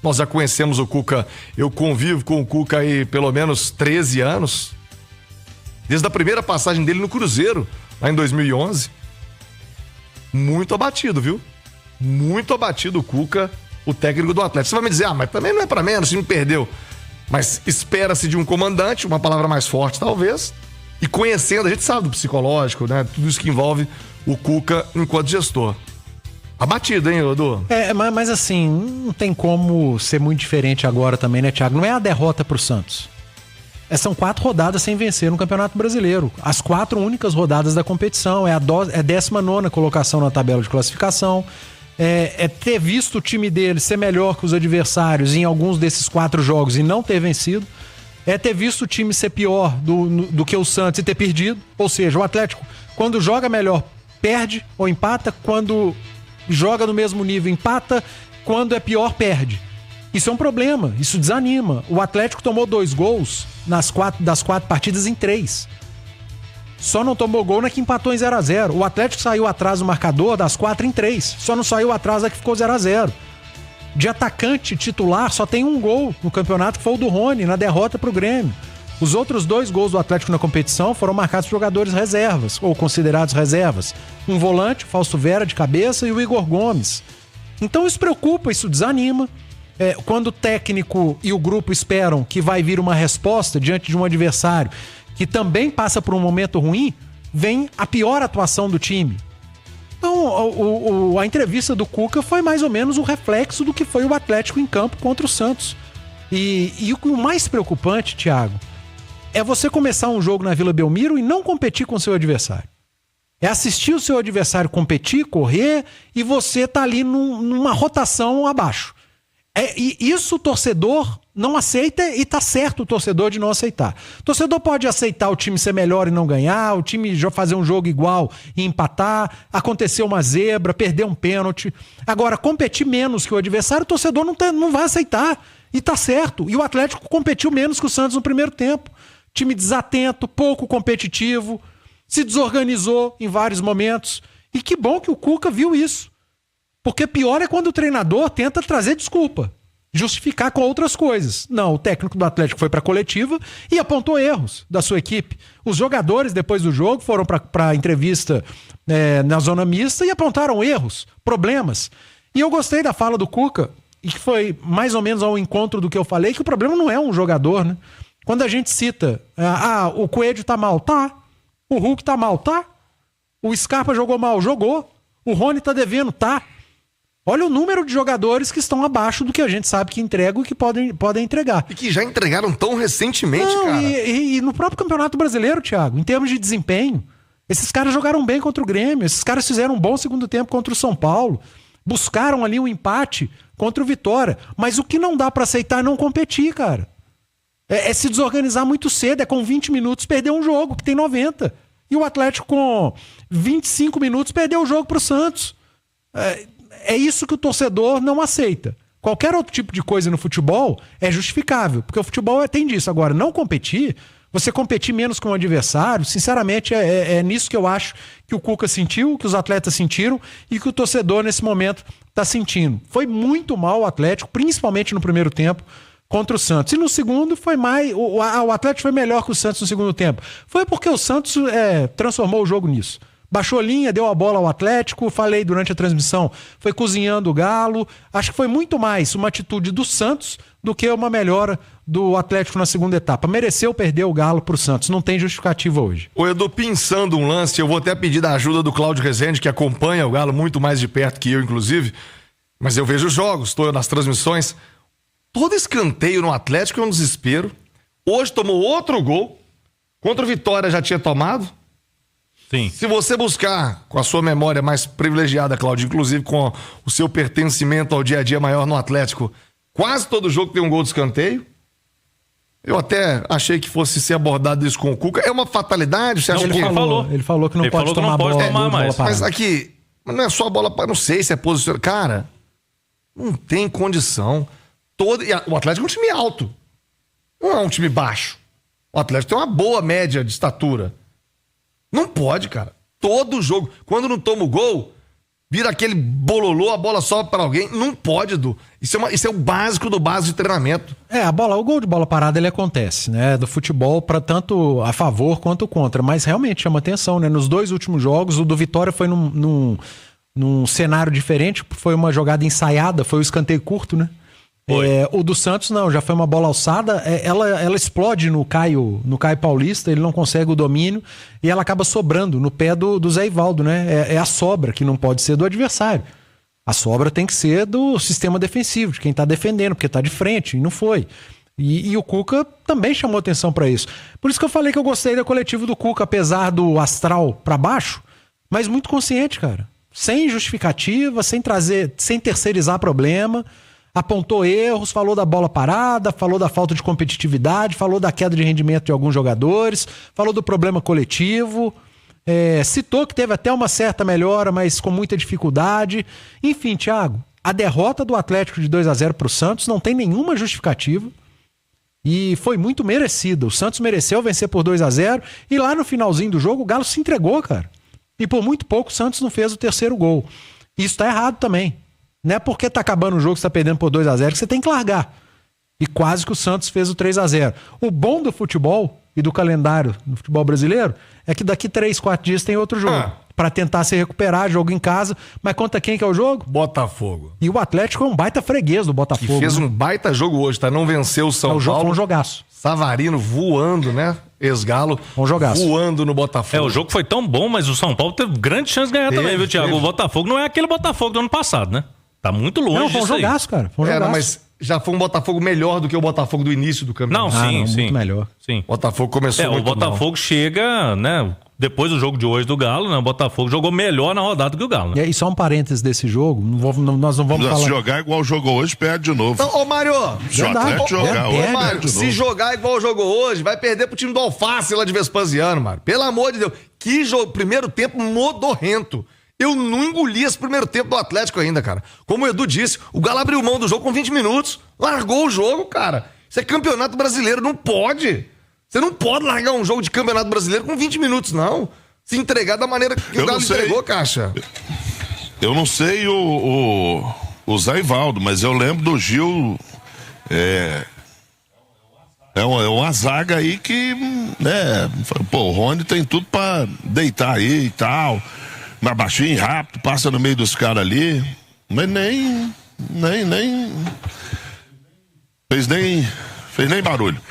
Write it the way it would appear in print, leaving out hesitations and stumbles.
Nós já conhecemos o Cuca, eu convivo com o Cuca aí pelo menos 13 anos. Desde a primeira passagem dele no Cruzeiro, lá em 2011. Muito abatido, viu? Muito abatido o Cuca, o técnico do Atlético. Você vai me dizer, mas também não é pra menos, o time perdeu. Mas espera-se de um comandante, uma palavra mais forte talvez, e conhecendo, a gente sabe do psicológico, né? Tudo isso que envolve o Cuca enquanto gestor. Abatido, hein, Edu? Mas assim, não tem como ser muito diferente agora também, né, Thiago? Não é a derrota pro Santos. São 4 rodadas sem vencer no Campeonato Brasileiro. As 4 únicas rodadas da competição. É a 19ª colocação na tabela de classificação. É ter visto o time dele ser melhor que os adversários em alguns desses 4 jogos e não ter vencido. É ter visto o time ser pior do que o Santos e ter perdido. Ou seja, o Atlético, quando joga melhor, perde ou empata. Quando joga no mesmo nível, empata. Quando é pior, perde. Isso é um problema, isso desanima. O Atlético tomou 2 gols das 4 partidas em 3. Só não tomou gol na que empatou em 0x0. O Atlético saiu atrás do marcador das 4 em 3. Só não saiu atrás da que ficou 0x0. De atacante titular, só tem um gol no campeonato, que foi o do Rony, na derrota pro Grêmio. Os outros 2 gols do Atlético na competição foram marcados por jogadores reservas, ou considerados reservas. Um volante, o Fausto Vera, de cabeça, e o Igor Gomes. Então isso preocupa, isso desanima. Quando o técnico e o grupo esperam que vai vir uma resposta diante de um adversário que também passa por um momento ruim, vem a pior atuação do time. Então, a entrevista do Cuca foi mais ou menos o reflexo do que foi o Atlético em campo contra o Santos. E o mais preocupante, Thiago, é você começar um jogo na Vila Belmiro e não competir com o seu adversário. É assistir o seu adversário competir, correr, e você tá ali numa rotação abaixo. E isso o torcedor não aceita, e tá certo o torcedor de não aceitar. O torcedor pode aceitar o time ser melhor e não ganhar, o time fazer um jogo igual e empatar, acontecer uma zebra, perder um pênalti. Agora, competir menos que o adversário, o torcedor não vai aceitar. E tá certo. E o Atlético competiu menos que o Santos no primeiro tempo. Time desatento, pouco competitivo, se desorganizou em vários momentos. E que bom que o Cuca viu isso. Porque pior é quando o treinador tenta trazer desculpa, justificar com outras coisas. Não, o técnico do Atlético foi para a coletiva e apontou erros da sua equipe. Os jogadores, depois do jogo, foram para a entrevista na zona mista e apontaram erros, problemas. E eu gostei da fala do Cuca, e que foi mais ou menos ao encontro do que eu falei, que o problema não é um jogador, né? Quando a gente cita, o Coelho tá mal, tá. O Hulk tá mal, tá. O Scarpa jogou mal, jogou. O Rony tá devendo, tá. Olha o número de jogadores que estão abaixo do que a gente sabe que entregam e que podem entregar. E que já entregaram tão recentemente, cara. E no próprio Campeonato Brasileiro, Thiago, em termos de desempenho, esses caras jogaram bem contra o Grêmio, esses caras fizeram um bom segundo tempo contra o São Paulo, buscaram ali um empate contra o Vitória. Mas o que não dá pra aceitar é não competir, cara. É se desorganizar muito cedo, com 20 minutos perder um jogo que tem 90. E o Atlético com 25 minutos perdeu o jogo pro Santos. É isso que o torcedor não aceita. Qualquer outro tipo de coisa no futebol é justificável, porque o futebol tem disso. Agora, não competir, você competir menos com o adversário, sinceramente, é nisso que eu acho que o Cuca sentiu, que os atletas sentiram e que o torcedor nesse momento está sentindo. Foi muito mal o Atlético, principalmente no primeiro tempo, contra o Santos. E no segundo foi mais... O Atlético foi melhor que o Santos no segundo tempo. Foi porque o Santos transformou o jogo nisso. Baixou a linha, deu a bola ao Atlético, falei durante a transmissão, foi cozinhando o Galo. Acho que foi muito mais uma atitude do Santos do que uma melhora do Atlético na segunda etapa. Mereceu perder o Galo pro Santos, não tem justificativa hoje. Ô Edu, pensando um lance, eu vou até pedir da ajuda do Cláudio Rezende, que acompanha o Galo muito mais de perto que eu, inclusive, mas eu vejo os jogos, estou nas transmissões. Todo escanteio no Atlético é um desespero. Hoje tomou outro gol, contra o Vitória já tinha tomado. Sim. Se você buscar com a sua memória mais privilegiada, Cláudio, inclusive com o seu pertencimento ao dia a dia maior no Atlético, quase todo jogo tem um gol de escanteio. Eu até achei que fosse ser abordado isso com o Cuca. É uma fatalidade? Você acha Ele que... falou que não pode tomar bola mais. Mas aqui, não é só a bola... Não sei se é posicionado. Cara, não tem condição. O Atlético é um time alto. Não é um time baixo. O Atlético tem uma boa média de estatura. Não pode, cara. Todo jogo. Quando não toma o gol, vira aquele bololô, a bola sobe para alguém. Não pode, Edu. Isso é o básico do básico de treinamento. O gol de bola parada ele acontece, né? Do futebol, para tanto a favor quanto contra. Mas realmente chama atenção, né? Nos 2 últimos jogos, o do Vitória foi num cenário diferente, foi uma jogada ensaiada, foi o escanteio curto, né? O do Santos não, já foi uma bola alçada, ela explode no Caio Paulista, ele não consegue o domínio e ela acaba sobrando no pé do Zé Ivaldo, né? É a sobra, que não pode ser do adversário. A sobra tem que ser do sistema defensivo, de quem tá defendendo, porque tá de frente, e não foi. E o Cuca também chamou atenção para isso. Por isso que eu falei que eu gostei da coletiva do Cuca, apesar do astral para baixo, mas muito consciente, cara. Sem justificativa, sem terceirizar problema. Apontou erros, falou da bola parada, falou da falta de competitividade, falou da queda de rendimento de alguns jogadores, falou do problema coletivo, citou que teve até uma certa melhora, mas com muita dificuldade. Enfim, Thiago, a derrota do Atlético de 2-0 pro Santos não tem nenhuma justificativa e foi muito merecida. O Santos mereceu vencer por 2-0 e lá no finalzinho do jogo o Galo se entregou, cara. E por muito pouco o Santos não fez o terceiro gol. Isso tá errado também. Não é porque tá acabando o jogo, você tá perdendo por 2-0 que você tem que largar. E quase que o Santos fez o 3-0. O bom do futebol e do calendário do futebol brasileiro é que daqui 3-4 dias tem outro jogo. Pra tentar se recuperar, jogo em casa. Mas conta quem que é o jogo? Botafogo. E o Atlético é um baita freguês do Botafogo. Que fez um baita jogo hoje, tá? Não venceu o São Paulo. Foi um jogaço. Savarino voando, né? Ex-Galo. Um jogaço. Voando no Botafogo. O jogo foi tão bom, mas o São Paulo teve grande chance de ganhar também, viu, Thiago? O Botafogo não é aquele Botafogo do ano passado, né? Tá muito longe disso. Não, foi um jogaço, cara. Foi um jogaço. Mas já foi um Botafogo melhor do que o Botafogo do início do campeonato. Não, sim. Muito melhor. Sim. O Botafogo começou muito o Botafogo mal. chega, né? Depois do jogo de hoje do Galo, né? O Botafogo jogou melhor na rodada do que o Galo, né? E só um parênteses desse jogo, nós não vamos falar... Se jogar igual jogou hoje, perde de novo. Então, ô Mário, Se o Atlético jogar hoje, Mário, perde de se novo. jogar igual jogou hoje, vai perder pro time do Alface lá de Vespasiano, Mário. Pelo amor de Deus. Que jogo, primeiro tempo modorrento. Eu não engoli esse primeiro tempo do Atlético ainda, cara. Como o Edu disse, o Galo abriu mão do jogo com 20 minutos. Largou o jogo, cara. Isso é campeonato brasileiro, não pode. Você não pode largar um jogo de campeonato brasileiro com 20 minutos, não. Se entregar da maneira que o Galo entregou, Caixa. Eu não sei o Zé Ivaldo, mas eu lembro do Gil. É uma zaga aí que, né? Pô, o Rony tem tudo pra deitar aí e tal. Mas baixinho, rápido, passa no meio dos caras ali. Mas nem. Fez nem barulho.